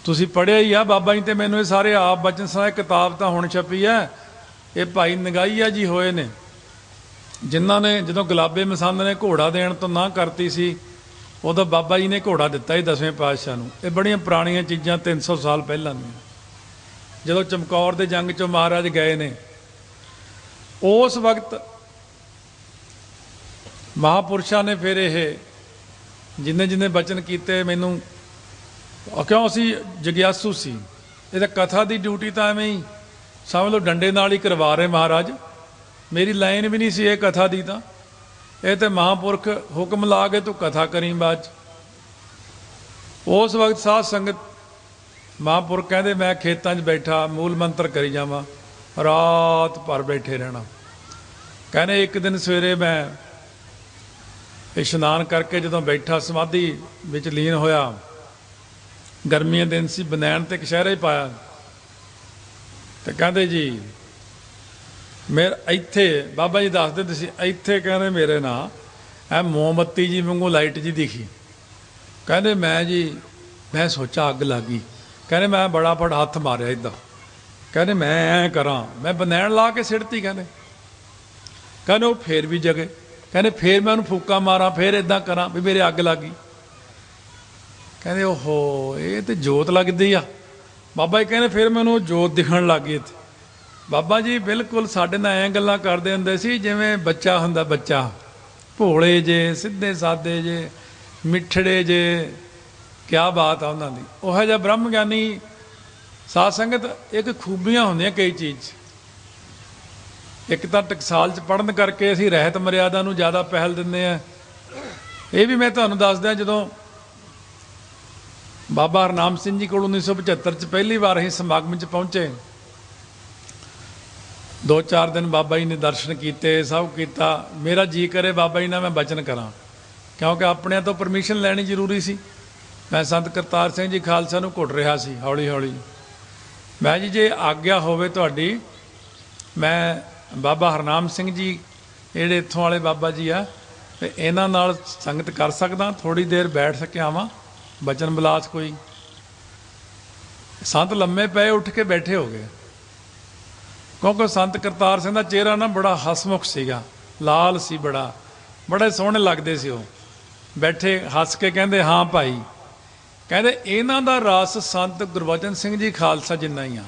तुसी पढ़िया ही आ। बाबा जी तो मैनू ये सारे आप बचन सुनाए, किताब तो हुण छपी है। ये भाई नगाईया जी होए ने, जिन्हों ने जो गुलाबे मसंद ने घोड़ा देण तो ना करती सी, उदों बाबा जी ने घोड़ा दिता ही 10वें पातशाह नूं। ये बड़ियां पुराणियां चीज़ां 300 साल पहलां दी। जो चमकौर के जंग चों महाराज गए ने, उस वक्त महापुरुषां ने फिर ये जिन्ने जिन्ने बचन किए, मैनू क्यों असी जगियासू सी। ये कथा की ड्यूटी तो एवें ही समझ लो डंडे नाल ही करवा रहे महाराज। मेरी लाइन भी नहीं सी ये कथा दी, तो ये तो महापुरख हुक्म ला के तू कथा करी बाद। उस वक्त साध संगत महापुरख कहते मैं खेतों बैठा मूल मंत्र करी जावा, रात भर बैठे रहना। कहने एक दिन सवेरे मैं इशनान करके जो बैठा समाधि विच लीन होया, गर्मियां दिन सी, बनैन ते कशहरा ही पाया। तो कहते जी मेरे इत्थे बाबा जी दसते सी, इत्थे कहते मेरे ना ऐ मोमबत्ती जी वांगू लाइट जी दिखी। कहते मैं जी मैं सोचा अग लग गई। कहते मैं बड़ा फट हथ मारिया इदा। कहते मैं ऐ करा, मैं बनैन ला के सिड़ती। कहते वो फिर भी जगे। कहते फिर मैं उन्हें फूका मारा, फिर इदा करा भी मेरे अग लग गई। कहते ओहो ये तो जोत लगती आ। बाबा जी कहते फिर मैनू जोत दिखण लग गई। इत्थे बाबा जी बिल्कुल साडे नाल ऐ गल्लां करदे हुंदे सी जिवें बच्चा हुंदा, बच्चा भोले जे सीधे सादे जे मिठड़े जे, क्या बात आ उन्हां दी। उहो जिहा ब्रह्म ज्ञानी साध संगत एक खूबियां हुंदियां कई चीज़। एक तो टकसाल च पढ़न करके असीं रहत मर्यादा नूं ज़्यादा पहल दिंदे आ। ये भी मैं तुहानूं दस दियां, जदों बाबा हरनाम सिंह जी कोल 1975 च पहली बार असीं समागम च पहुँचे, 2-4 दिन बाबा जी ने दर्शन किए, सब किया। मेरा जी करे बाबा जी नाल मैं बचन करा, क्योंकि अपने तो परमिशन लैनी जरूरी सी। मैं संत करतार सिंह जी खालसा नूं घुट रहा सी हौली हौली। मैं जी जे आग्या होवे तुहाडी, मैं बाबा हरनाम सिंह जी जिहड़े इत्थों वाले बाबा जी आ, ते इन्हां नाल संगत कर सकदा, थोड़ी देर बैठ सकिया वां, बचन बिलास कोई। संत लम्मे पे उठ के बैठे हो गए, क्योंकि संत करतार सिंह का चेहरा ना बड़ा हसमुख सीगा, लाल सी, बड़े सोहने लगते सी। वो बैठे हस के कहते हाँ भाई, कहते इन्हां दा रस संत गुरबचन सिंह जी खालसा जिन्ना ही आ,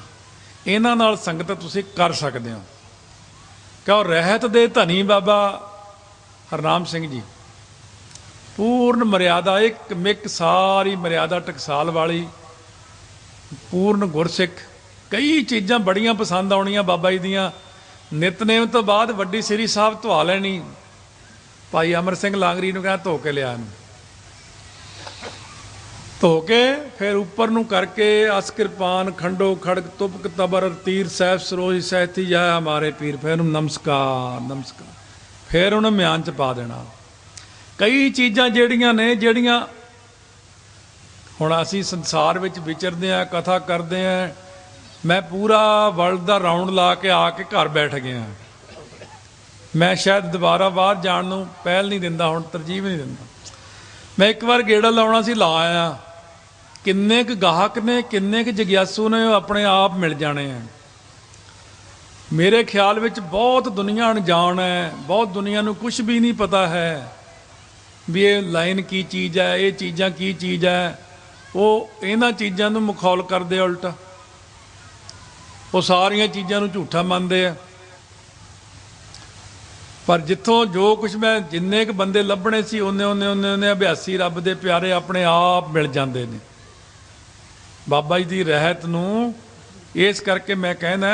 इन्हां नाल संगत तुसीं कर सकते हो। क्यों रहत दे धनी बाबा हरनाम सिंह जी पूर्ण मर्यादा, एक मिक सारी मर्यादा टकसाल वाली, पूर्ण गुरसिख। कई चीज़ां बड़ियां पसंद आउणियां बाबा जी दियां। नितनेम तो बाद वड्डी श्री साहब धवा लैनी, भाई अमर सिंह लांगरी नूं कहा धो के लिया, धो के फिर उपर नूं करके अस किरपान खंडो खड़ग तुपक तबर तीर सैफ सरोज सहती जाए हमारे पीर, फिर नमस्कार नमस्कार, फिर उन्हें म्यान च पा देना। कई चीज़ां जिहड़ियां ने, जिहड़ियां हुण असीं संसार विच विचरदे आ, कथा करदे आ, मैं पूरा वर्ल्ड का राउंड ला के आके घर बैठ गया। मैं शायद दोबारा बाहर जाण नूं पहल नहीं दिंदा, हुण तरजीह नहीं दिंदा। मैं एक बार गेड़ा लाउणा सी, ला आया। किन्ने क गाहक ने, किन्ने क जगियासू ने, अपने आप मिल जाने हैं। मेरे ख्याल विच बहुत दुनिया अणजाण है, बहुत दुनिया नूं कुछ भी नहीं पता है भी ये लाइन की चीज़ है, ये चीज़ां की चीज़ है। वो इन्हां चीज़ां नूं मखौल करदे, उल्टा वो सारिया चीज़ों को झूठा मानते हैं। पर जितों जो कुछ मैं जिन्ने क बंदे लभने सी, उन्ने उन्ने उन्ने उन्ने अभ्यासी रब दे प्यारे अपने आप मिल जाते हैं बाबा जी की रहत नूं। इस करके मैं कहना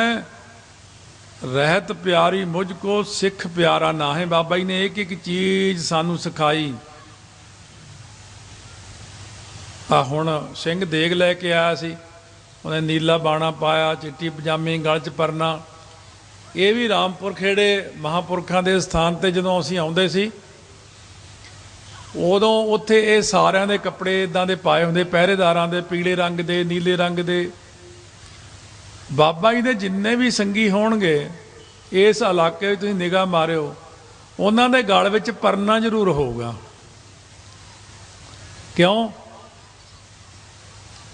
रहत प्यारी मुझको सिख प्यारा ना है। बाबा जी ने एक एक चीज़ सानू सिखाई। हुण सिंह देग लैके आया सी, उन्हें नीला बाणा पाया, चिट्टी पजामी, गल च परना। ये भी रामपुर खेड़े महापुरखों के स्थान पर जो असीं आउंदे सी, उदों उत्थे ये सारिਆਂ ਦੇ कपड़े इदां दे पाए हुंदे, पहरेदारां दे पीले रंग दे, नीले रंग दे। बाबा जी दे जिन्ने भी संगी होणगे इस इलाके तुसीं निगाह मारिओ, उन्हां दे गल विच परना जरूर होऊगा। क्यों?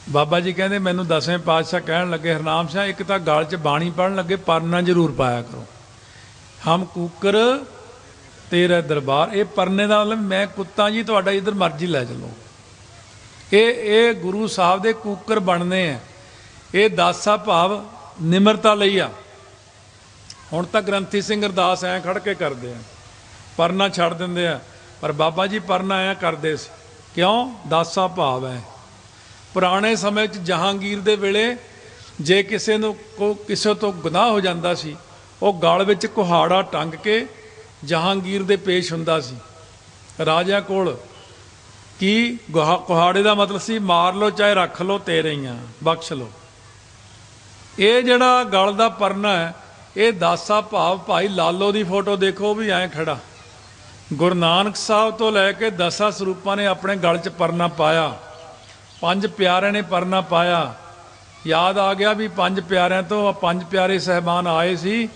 ਬਾਬਾ ਜੀ ਕਹਿੰਦੇ ਮੈਨੂੰ 10ਵੇਂ ਪਾਤਸ਼ਾਹ ਕਹਿਣ ਲੱਗੇ, ਹਰਨਾਮ ਸਿੰਘ ਇੱਕ ਤਾਂ ਗਲ 'ਚ ਬਾਣੀ ਪੜ੍ਹਨ ਲੱਗੇ ਪਰਨਾ ਜ਼ਰੂਰ ਪਾਇਆ ਕਰੋ। ਹਮ ਕੂਕਰ ਤੇਰਾ ਦਰਬਾਰ, ਇਹ ਪਰਨੇ ਦਾ ਮਤਲਬ ਮੈਂ ਕੁੱਤਾ ਜੀ ਤੁਹਾਡਾ ਜਿੱਧਰ ਮਰਜ਼ੀ ਲੈ ਚਲੋ। ਇਹ ਗੁਰੂ ਸਾਹਿਬ ਦੇ ਕੂਕਰ ਬਣਨੇ ਆ। ਇਹ ਦਾਸਾ ਭਾਵ ਨਿਮਰਤਾ ਲਈ ਆ। ਹੁਣ ਤਾਂ ਗ੍ਰੰਥੀ ਸਿੰਘ ਅਰਦਾਸ ਐਂ ਖੜ ਕੇ ਕਰਦੇ ਆ, ਪਰਨਾ ਛੱਡ ਦਿੰਦੇ ਆ, ਪਰ ਬਾਬਾ ਜੀ ਪਰਨਾ ਐਂ ਕਰਦੇ ਸੀ। ਕਿਉਂ? ਦਾਸਾ ਭਾਵ ਹੈ। ਪੁਰਾਣੇ ਸਮੇਂ 'ਚ ਜਹਾਂਗੀਰ ਦੇ ਵੇਲੇ ਜੇ ਕਿਸੇ ਨੂੰ ਕਿਸੇ ਤੋਂ ਗੁਨਾਹ ਹੋ ਜਾਂਦਾ ਸੀ, ਉਹ ਗਲ ਵਿੱਚ ਕੁਹਾੜਾ ਟੰਗ ਕੇ ਜਹਾਂਗੀਰ ਦੇ ਪੇਸ਼ ਹੁੰਦਾ ਸੀ ਰਾਜਿਆਂ ਕੋਲ। ਕੀ ਕੁਹਾੜੇ ਦਾ ਮਤਲਬ ਸੀ ਮਾਰ ਲਓ ਚਾਹੇ ਰੱਖ ਲਓ, ਤੇਰੇ ਹੀ ਆ, ਬਖਸ਼ ਲਓ। ਇਹ ਜਿਹੜਾ ਗਲ ਦਾ ਪਰਨਾ ਹੈ, ਇਹ ਦਾਸਾ ਭਾਵ ਭਾਈ ਲਾਲੋ ਦੀ ਫੋਟੋ ਦੇਖੋ, ਵੀ ਐਂ ਖੜਾ। ਗੁਰੂ ਨਾਨਕ ਸਾਹਿਬ ਤੋਂ ਲੈ ਕੇ 10 ਸਰੂਪਾਂ ਨੇ ਆਪਣੇ ਗਲ 'ਚ ਪਰਨਾ ਪਾਇਆ। 5 ਪਿਆਰਿਆਂ ਨੇ ਪਰਨਾ ਪਾਇਆ। ਯਾਦ ਆ ਗਿਆ ਵੀ 5 ਪਿਆਰਿਆਂ ਤੋਂ 5 ਪਿਆਰੇ ਸਹਿਬਾਨ ਆਏ ਸੀ।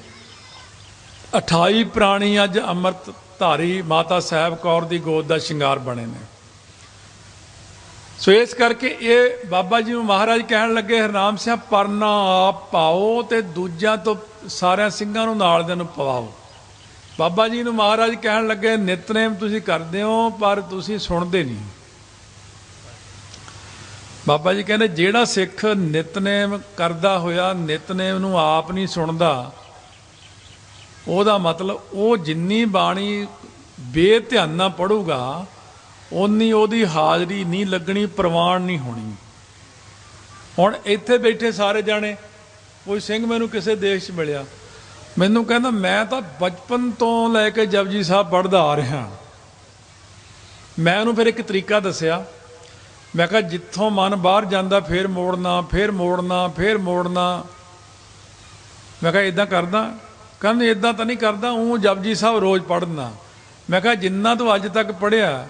28 ਪ੍ਰਾਣੀ ਅੱਜ ਅੰਮ੍ਰਿਤ ਧਾਰੀ ਮਾਤਾ ਸਾਹਿਬ ਕੌਰ ਦੀ ਗੋਦ ਦਾ ਸ਼ਿੰਗਾਰ ਬਣੇ ਨੇ। ਸੋ ਇਸ ਕਰਕੇ ਇਹ ਬਾਬਾ ਜੀ ਨੂੰ ਮਹਾਰਾਜ ਕਹਿਣ ਲੱਗੇ, ਹਰਨਾਮ ਸਿੰਘ ਪਰਨਾ ਆਪ ਪਾਓ ਤੇ ਦੂਜਿਆਂ ਤੋਂ ਸਾਰਿਆਂ ਸਿੰਘਾਂ ਨੂੰ ਨਾਲ ਦੇ ਨੂੰ ਪਵਾਓ। ਬਾਬਾ ਜੀ ਨੂੰ ਮਹਾਰਾਜ ਕਹਿਣ ਲੱਗੇ, ਨਿਤਨੇਮ ਤੁਸੀਂ ਕਰਦੇ ਹੋ ਪਰ ਤੁਸੀਂ ਸੁਣਦੇ ਨਹੀਂ। ਬਾਬਾ ਜੀ ਕਹਿੰਦੇ ਜਿਹੜਾ ਸਿੱਖ ਨਿਤਨੇਮ ਕਰਦਾ ਹੋਇਆ ਨਿਤਨੇਮ ਨੂੰ ਆਪ ਨਹੀਂ ਸੁਣਦਾ, ਉਹਦਾ ਮਤਲਬ ਉਹ ਜਿੰਨੀ ਬਾਣੀ ਬੇਧਿਆਨ ਨਾਲ ਪੜੂਗਾ ਓਨੀ ਉਹਦੀ ਹਾਜ਼ਰੀ ਨਹੀਂ ਲੱਗਣੀ, ਪ੍ਰਵਾਨ ਨਹੀਂ ਹੋਣੀ। ਹੁਣ ਇੱਥੇ ਬੈਠੇ ਸਾਰੇ ਜਾਣੇ, ਕੋਈ ਸਿੰਘ ਮੈਨੂੰ ਕਿਸੇ ਦੇਸ਼ 'ਚ ਮਿਲਿਆ, ਮੈਨੂੰ ਕਹਿੰਦਾ ਮੈਂ ਤਾਂ ਬਚਪਨ ਤੋਂ ਲੈ ਕੇ ਜਪਜੀ ਸਾਹਿਬ ਪੜ੍ਹਦਾ ਆ ਰਿਹਾ। ਮੈਂ ਉਹਨੂੰ ਫਿਰ ਇੱਕ ਤਰੀਕਾ ਦੱਸਿਆ। ਮੈਂ ਕਿਹਾ ਜਿੱਥੋਂ ਮਨ ਬਾਹਰ ਜਾਂਦਾ ਫਿਰ ਮੋੜਨਾ, ਫਿਰ ਮੋੜਨਾ, ਫਿਰ ਮੋੜਨਾ। ਮੈਂ ਕਿਹਾ ਇੱਦਾਂ ਕਰਦਾ? ਕਹਿੰਦੇ ਇੱਦਾਂ ਤਾਂ ਨਹੀਂ ਕਰਦਾ, ਉਹ ਜਪਜੀ ਸਾਹਿਬ ਰੋਜ਼ ਪੜ੍ਹਨਾ। ਮੈਂ ਕਿਹਾ ਜਿੰਨਾ ਤੂੰ ਅੱਜ ਤੱਕ ਪੜ੍ਹਿਆ,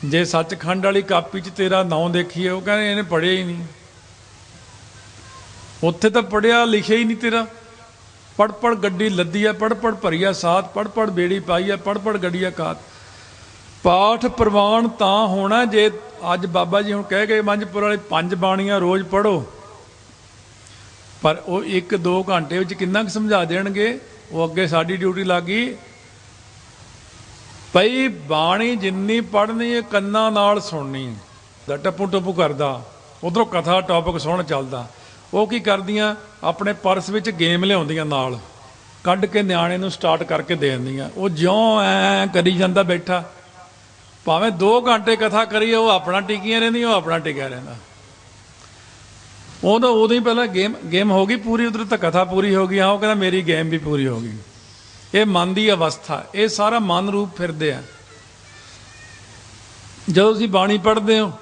ਜੇ ਸੱਚਖੰਡ ਵਾਲੀ ਕਾਪੀ 'ਚ ਤੇਰਾ ਨਾਂ ਦੇਖੀਏ, ਉਹ ਕਹਿੰਦੇ ਇਹਨੇ ਪੜ੍ਹਿਆ ਹੀ ਨਹੀਂ। ਉੱਥੇ ਤਾਂ ਪੜ੍ਹਿਆ ਲਿਖਿਆ ਹੀ ਨਹੀਂ ਤੇਰਾ। ਪੜ੍ਹ ਪੜ੍ਹ ਗੱਡੀ ਲੱਦੀ ਆ, ਪੜ੍ਹ ਪੜ੍ਹ ਭਰੀਆ ਸਾਥ, ਪੜ੍ਹ ਪੜ੍ਹ ਬੇੜੀ ਪਾਈ ਆ, ਪੜ੍ਹ ਪੜ੍ਹ ਗੱਡੀਆ ਕਾਤ। ਪਾਠ ਪ੍ਰਵਾਨ ਤਾਂ ਹੋਣਾ ਜੇ ਅੱਜ ਬਾਬਾ ਜੀ ਹੁਣ ਕਹਿ ਗਏ ਮੰਝਪੁਰ ਵਾਲੇ 5 ਬਾਣੀਆਂ ਰੋਜ਼ ਪੜ੍ਹੋ, ਪਰ ਉਹ 1-2 ਘੰਟੇ ਵਿੱਚ ਕਿੰਨਾ ਕੁ ਸਮਝਾ ਦੇਣਗੇ। ਉਹ ਅੱਗੇ ਸਾਡੀ ਡਿਊਟੀ ਲੱਗ ਗਈ ਭਈ ਬਾਣੀ ਜਿੰਨੀ ਪੜ੍ਹਨੀ ਹੈ ਕੰਨਾਂ ਨਾਲ ਸੁਣਨੀ। ਟੱਪੂ ਟੱਪੂ ਕਰਦਾ, ਉਧਰੋਂ ਕਥਾ ਟੌਪਿਕ ਸੁਣ ਚੱਲਦਾ। ਉਹ ਕੀ ਕਰਦੀਆਂ, ਆਪਣੇ ਪਰਸ ਵਿੱਚ ਗੇਮ ਲਿਆਉਂਦੀਆਂ ਨਾਲ, ਕੱਢ ਕੇ ਨਿਆਣੇ ਨੂੰ ਸਟਾਰਟ ਕਰਕੇ ਦੇ ਦਿੰਦੀਆਂ। ਉਹ ਜਿਉਂ ਐਂ ਕਰੀ ਜਾਂਦਾ ਬੈਠਾ, ਭਾਵੇਂ 2 ਘੰਟੇ ਕਥਾ ਕਰੀਏ, ਉਹ ਆਪਣਾ ਟਿਕੀਆਂ ਰਹਿੰਦੀਆਂ, ਉਹ ਆਪਣਾ ਟਿਕਿਆ ਰਹਿੰਦਾ। ਉਦੋਂ ਹੀ ਪਹਿਲਾਂ ਗੇਮ ਹੋ ਗਈ ਪੂਰੀ, ਉਧਰ ਤਾਂ ਕਥਾ ਪੂਰੀ ਹੋ ਗਈ। ਹਾਂ, ਉਹ ਕਹਿੰਦਾ ਮੇਰੀ ਗੇਮ ਵੀ ਪੂਰੀ ਹੋ ਗਈ। ਇਹ ਮਨ ਦੀ ਅਵਸਥਾ, ਇਹ ਸਾਰਾ ਮਨ ਰੂਪ ਫਿਰਦੇ ਆ। ਜਦੋਂ ਤੁਸੀਂ ਬਾਣੀ ਪੜ੍ਹਦੇ ਹੋ,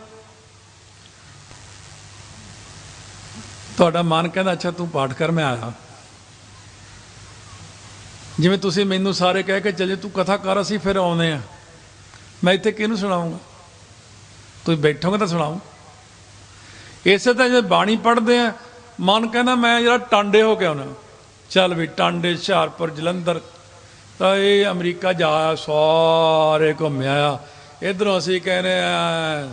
ਤੁਹਾਡਾ ਮਨ ਕਹਿੰਦਾ ਅੱਛਾ ਤੂੰ ਪਾਠ ਕਰ, ਮੈਂ ਆਇਆ। ਜਿਵੇਂ ਤੁਸੀਂ ਮੈਨੂੰ ਸਾਰੇ ਕਹਿ ਕੇ ਚੱਲੇ ਤੂੰ ਕਥਾ ਕਰ, ਅਸੀਂ ਫਿਰ ਆਉਂਦੇ ਆ, ਮੈਂ ਇੱਥੇ ਕਿਹਨੂੰ ਸੁਣਾਊਂਗਾ? ਤੁਸੀਂ ਬੈਠੋਗੇ ਤਾਂ ਸੁਣਾਊ। ਇਸੇ ਤਰ੍ਹਾਂ ਜੇ ਬਾਣੀ ਪੜ੍ਹਦੇ ਆ, ਮਨ ਕਹਿੰਦਾ ਮੈਂ ਜਿਹੜਾ ਟਾਂਡੇ ਹੋ ਕੇ ਆਉਣਾ। ਚੱਲ ਵੀ ਟਾਂਡੇ, ਹੁਸ਼ਿਆਰਪੁਰ, ਜਲੰਧਰ, ਤਾਂ ਇਹ ਅਮਰੀਕਾ ਜਾ ਸਾਰੇ ਘੁੰਮ ਆਇਆ। ਇੱਧਰੋਂ ਅਸੀਂ ਕਹਿੰਦੇ ਆ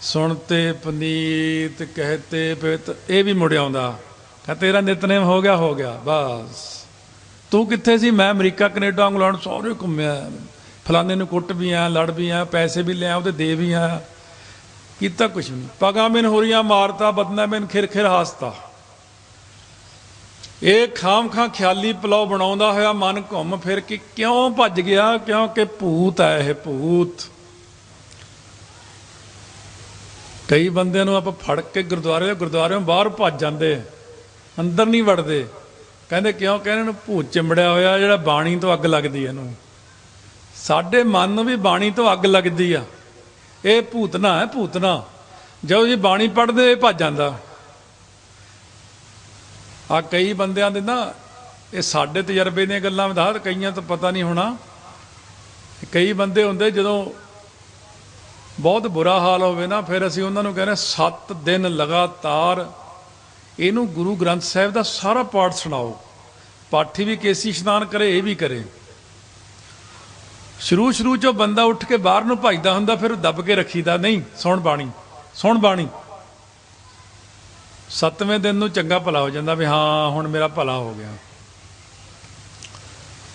ਸੁਣਤੇ ਪਨੀਤ ਕਹਤੇ ਪਿਤ, ਇਹ ਵੀ ਮੁੜ ਆਉਂਦਾ। ਕਹ ਤੇਰਾ ਨਿਤਨੇਮ ਹੋ ਗਿਆ ਬਸ। ਤੂੰ ਕਿੱਥੇ ਸੀ? ਮੈਂ ਅਮਰੀਕਾ, ਕੈਨੇਡਾ, ਇੰਗਲੈਂਡ ਸਾਰੇ ਘੁੰਮਿਆ, ਫਲਾਣੇ ਨੂੰ ਕੁੱਟ ਵੀ ਆਇਆ, ਲੜ ਵੀ ਆਇਆ, ਪੈਸੇ ਵੀ ਲਿਆ, ਉਹਦੇ ਦੇ ਵੀ ਆਇਆ, ਕੀਤਾ ਕੁਛ ਨਹੀਂ। ਪਗਾ ਮੈਨ ਹੋਰੀਆਂ ਮਾਰਤਾ, ਬਦਨਾ ਮੈਨ ਖਿਰ ਖਿਰ ਹਾਸਤਾ। ਇਹ ਖਾਮ ਖਾਂ ਖਿਆਲੀ ਪਲਾਓ ਬਣਾਉਂਦਾ ਹੋਇਆ ਮਨ ਘੁੰਮ ਫਿਰ ਕੇ ਕਿਉਂ ਭੱਜ ਗਿਆ? ਕਿਉਂਕਿ ਭੂਤ ਹੈ ਇਹ, ਭੂਤ। ਕਈ ਬੰਦਿਆਂ ਨੂੰ ਆਪਾਂ ਫੜ ਕੇ ਗੁਰਦੁਆਰਿਓਂ ਬਾਹਰ ਭੱਜ ਜਾਂਦੇ, ਅੰਦਰ ਨਹੀਂ ਵੜਦੇ। ਕਹਿੰਦੇ ਕਿਉਂ? ਕਹਿੰਦੇ ਇਹਨੂੰ ਭੂਤ ਚਿੰਬੜਿਆ ਹੋਇਆ, ਜਿਹੜਾ ਬਾਣੀ ਤੋਂ ਅੱਗ ਲੱਗਦੀ ਇਹਨੂੰ। ਸਾਡੇ ਮਨ ਨੂੰ ਵੀ ਬਾਣੀ ਤੋਂ ਅੱਗ ਲੱਗਦੀ ਆ। ਇਹ ਭੂਤਨਾ ਹੈ, ਭੂਤਨਾ। ਜਦੋਂ ਜੀ ਬਾਣੀ ਪੜ੍ਹਦੇ ਇਹ ਭੱਜ ਜਾਂਦਾ। ਆ ਕਈ ਬੰਦਿਆਂ ਦੇ ਨਾ, ਇਹ ਸਾਡੇ ਤਜਰਬੇ ਦੀਆਂ ਗੱਲਾਂ ਦੱਸ, ਕਈਆਂ ਤੋਂ ਪਤਾ ਨਹੀਂ ਹੋਣਾ। ਕਈ ਬੰਦੇ ਹੁੰਦੇ ਜਦੋਂ ਬਹੁਤ ਬੁਰਾ ਹਾਲ ਹੋਵੇ ਨਾ, ਫਿਰ ਅਸੀਂ ਉਹਨਾਂ ਨੂੰ ਕਹਿੰਦੇ 7 ਦਿਨ ਲਗਾਤਾਰ ਇਹਨੂੰ ਗੁਰੂ ਗ੍ਰੰਥ ਸਾਹਿਬ ਦਾ ਸਾਰਾ ਪਾਠ ਸੁਣਾਓ। ਪਾਠੀ ਵੀ ਕੇਸੀ ਇਸ਼ਨਾਨ ਕਰੇ, ਇਹ ਵੀ ਕਰੇ। ਸ਼ੁਰੂ 'ਚੋਂ ਬੰਦਾ ਉੱਠ ਕੇ ਬਾਹਰ ਨੂੰ ਭੱਜਦਾ ਹੁੰਦਾ, ਫਿਰ ਦੱਬ ਕੇ ਰੱਖੀਦਾ, ਨਹੀਂ ਸੁਣ ਬਾਣੀ, ਸੁਣ ਬਾਣੀ। 7वें दिन ਨੂੰ ਚੰਗਾ ਭਲਾ ਹੋ ਜਾਂਦਾ ਵੀ ਹਾਂ ਹੁਣ ਮੇਰਾ ਭਲਾ ਹੋ ਗਿਆ।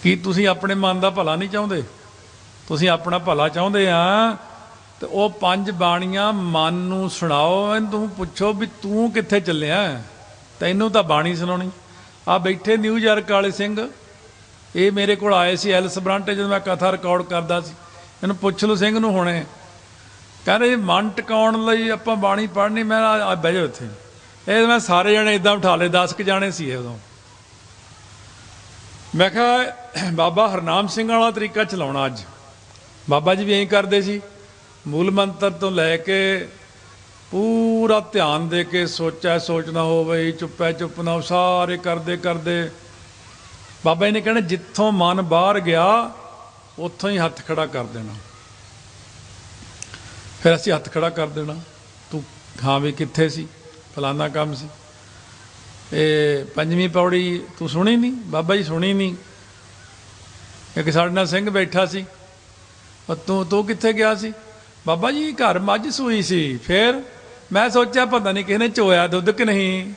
ਕੀ ਤੁਸੀਂ ਆਪਣੇ ਮਨ ਦਾ ਭਲਾ ਨਹੀਂ ਚਾਹੁੰਦੇ? ਤੁਸੀਂ ਆਪਣਾ ਭਲਾ ਚਾਹੁੰਦੇ ਆ ਤੇ ਉਹ 5 ਬਾਣੀਆਂ ਮਨ ਨੂੰ ਸੁਣਾਓ। ਤੂੰ ਪੁੱਛੋ ਵੀ ਤੂੰ ਕਿੱਥੇ ਚੱਲਿਆ, ਤੈਨੂੰ ਤਾਂ ਬਾਣੀ ਸੁਣਾਉਣੀ। ਆ ਬੈਠੇ ਨਿਊਯਾਰਕ ਵਾਲੇ ਸਿੰਘ, ਇਹ ਮੇਰੇ ਕੋਲ ਆਏ ਸੀ ਐਲਸ ਬ੍ਰਾਂਟੇ ਜਦੋਂ ਮੈਂ ਕਥਾ ਰਿਕਾਰਡ ਕਰਦਾ ਸੀ। ਇਹਨੂੰ ਪੁੱਛ ਲਓ ਸਿੰਘ ਨੂੰ ਹੁਣੇ, ਕਹਿੰਦੇ ਮਨ ਟਿਕਾਉਣ ਲਈ ਆਪਾਂ ਬਾਣੀ ਪੜ੍ਹਨੀ। ਮੈਂ ਆ ਬਹਿ ਜਾਓ ਇੱਥੇ। ਇਹ ਮੈਂ ਸਾਰੇ ਜਣੇ ਇੱਦਾਂ ਬਿਠਾ ਲਏ, 10 ਕੁ ਜਾਣੇ ਸੀ ਇਹ ਉਦੋਂ। ਮੈਂ ਕਿਹਾ ਬਾਬਾ ਹਰਨਾਮ ਸਿੰਘ ਵਾਲਾ ਤਰੀਕਾ ਚਲਾਉਣਾ ਅੱਜ। ਬਾਬਾ ਜੀ ਵੀ ਇਹੀ ਕਰਦੇ ਸੀ, ਮੂਲ ਮੰਤਰ ਤੋਂ ਲੈ ਕੇ ਪੂਰਾ ਧਿਆਨ ਦੇ ਕੇ ਸੋਚਿਆ ਸੋਚਣਾ ਹੋਵੇ, ਚੁੱਪੈ ਚੁੱਪ ਨਾ, ਸਾਰੇ ਕਰਦੇ ਕਰਦੇ ਬਾਬਾ ਜੀ ਨੇ ਕਹਿਣਾ ਜਿੱਥੋਂ ਮਨ ਬਾਹਰ ਗਿਆ ਉੱਥੋਂ ਹੀ ਹੱਥ ਖੜਾ ਕਰ ਦੇਣਾ। ਫਿਰ ਅਸੀਂ ਹੱਥ ਖੜਾ ਕਰ ਦੇਣਾ, ਤੂੰ ਹਾਂ ਵੀ ਕਿੱਥੇ ਸੀ, ਫਲਾਨਾ ਕੰਮ ਸੀ। ਇਹ 5ਵੀਂ ਪੌੜੀ ਤੂੰ ਸੁਣੀ ਨਹੀਂ? ਬਾਬਾ ਜੀ ਸੁਣੀ ਨਹੀਂ। ਇੱਕ ਸਾਡੇ ਨਾਲ ਸਿੰਘ ਬੈਠਾ ਸੀ, ਤੂੰ ਕਿੱਥੇ ਗਿਆ ਸੀ? ਬਾਬਾ ਜੀ ਘਰ ਮੱਝ ਸੂਈ ਸੀ। ਫਿਰ ਮੈਂ ਸੋਚਿਆ ਪਤਾ ਨਹੀਂ ਕਿਸੇ ਨੇ ਚੋਇਆ ਦੁੱਧ ਕਿ ਨਹੀਂ।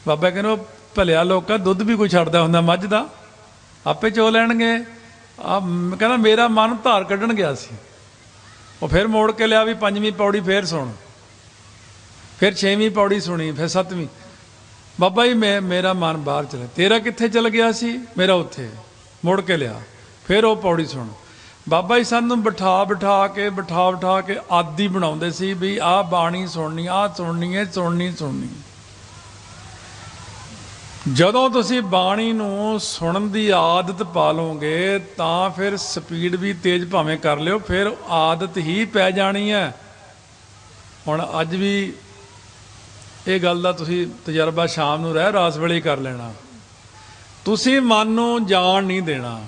ਬਾਬਾ ਕਹਿੰਦੇ ਭਲਿਆ ਲੋਕਾਂ, ਦੁੱਧ ਵੀ ਕੋਈ ਛੱਡਦਾ ਹੁੰਦਾ ਮੱਝ ਦਾ, ਆਪੇ ਚੋ ਲੈਣਗੇ। ਕਹਿੰਦਾ ਮੇਰਾ ਮਨ ਧਾਰ ਕੱਢਣ ਗਿਆ ਸੀ। ਉਹ ਫਿਰ ਮੋੜ ਕੇ ਲਿਆ ਵੀ 5ਵੀਂ ਪੌੜੀ ਫਿਰ ਸੁਣ, ਫਿਰ 6ਵੀਂ ਪੌੜੀ ਸੁਣੀ, ਫਿਰ 7ਵੀਂ। ਬਾਬਾ ਜੀ ਮੇਰਾ ਮਨ ਬਾਹਰ ਚਲਾ। ਤੇਰਾ ਕਿੱਥੇ ਚਲ ਗਿਆ ਸੀ? ਮੇਰਾ ਉੱਥੇ। ਮੁੜ ਕੇ ਲਿਆ, ਫਿਰ ਉਹ ਪੌੜੀ ਸੁਣ। ਬਾਬਾ ਜੀ ਸਾਨੂੰ ਬਿਠਾ ਕੇ ਆਦੀ ਬਣਾਉਂਦੇ ਸੀ ਵੀ ਆਹ ਬਾਣੀ ਸੁਣਨੀ, ਆਹ ਸੁਣਨੀ ਹੈ, ਸੁਣਨੀ। ਜਦੋਂ ਤੁਸੀਂ ਬਾਣੀ ਨੂੰ ਸੁਣਨ ਦੀ ਆਦਤ ਪਾ ਲਓਗੇ ਤਾਂ ਫਿਰ ਸਪੀਡ ਵੀ ਤੇਜ਼ ਭਾਵੇਂ ਕਰ ਲਿਓ, ਫਿਰ ਆਦਤ ਹੀ ਪੈ ਜਾਣੀ ਹੈ। ਹੁਣ ਅੱਜ ਵੀ ਇਹ ਗੱਲ ਦਾ ਤੁਸੀਂ ਤਜਰਬਾ ਸ਼ਾਮ ਨੂੰ ਰਹਿ ਰਾਸ ਵੇਲੇ ਕਰ ਲੈਣਾ। ਤੁਸੀਂ ਮਨ ਨੂੰ ਜਾਣ ਨਹੀਂ ਦੇਣਾ।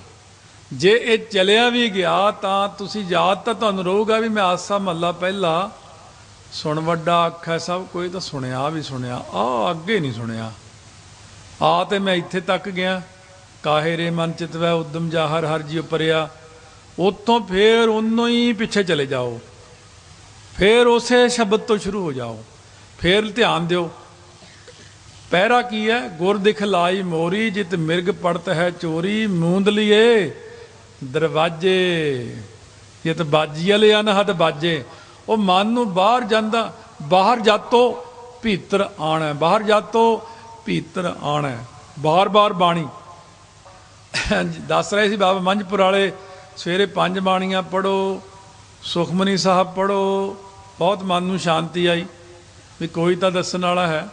ਜੇ ਇਹ ਚਲਿਆ ਵੀ ਗਿਆ ਤਾਂ ਤੁਸੀਂ ਯਾਦ ਤਾਂ ਤੁਹਾਨੂੰ ਰਹੂਗਾ ਵੀ ਮੈਂ ਆਸਾ ਮਹੱਲਾ ਪਹਿਲਾ ਸੁਣ ਵੱਡਾ ਆਖੈ ਸਭ ਕੋਈ, ਤਾਂ ਸੁਣਿਆ ਵੀ ਸੁਣਿਆ, ਅੱਗੇ ਨਹੀਂ ਸੁਣਿਆ। ਤੇ ਮੈਂ ਇੱਥੇ ਤੱਕ ਗਿਆ, ਕਾਹੇ ਰੇ ਮਨ ਚਿਤਵੈ ਉਦਮ ਜਾਹਰ ਹਰ ਜੀ ਉਪਰਿਆ। ਉੱਥੋਂ ਫੇਰ ਉਹਨੋਂ ਹੀ ਪਿੱਛੇ ਚਲੇ ਜਾਓ, ਫੇਰ ਉਸੇ ਸ਼ਬਦ ਤੋਂ ਸ਼ੁਰੂ ਹੋ ਜਾਓ। ਫੇਰ ਧਿਆਨ ਦਿਓ, ਪਹਿਰਾ ਕੀ ਹੈ? ਗੁਰ ਦਿਖ ਲਾਈ ਮੋਰੀ, ਜਿਤ ਮਿਰਗ ਪੜਤ ਹੈ ਚੋਰੀ। ਮੂੰਦ ਲੀਏ ਦਰਵਾਜੇ, ਜਿਤ ਬਾਜੀ ਵਾਲੇ ਅਨਹਦ ਬਾਜੇ। ਉਹ ਮਨ ਨੂੰ ਬਾਹਰ ਜਾਂਦਾ, ਬਾਹਰ ਜਾਤੋ ਭੀਤਰ ਆਣਾ, ਬਾਹਰ ਜਾਤੋ ਭੀਤਰ ਆਣਾ। ਬਾਰ ਬਾਣੀ ਦੱਸ ਰਹੇ ਸੀ ਬਾਬਾ ਮੰਝਪੁਰ ਵਾਲੇ, ਸਵੇਰੇ 5 ਬਾਣੀਆਂ ਪੜ੍ਹੋ, ਸੁਖਮਨੀ ਸਾਹਿਬ ਪੜ੍ਹੋ। ਬਹੁਤ ਮਨ ਨੂੰ ਸ਼ਾਂਤੀ ਆਈ ਵੀ ਕੋਈ ਤਾਂ ਦੱਸਣ ਵਾਲਾ ਹੈ।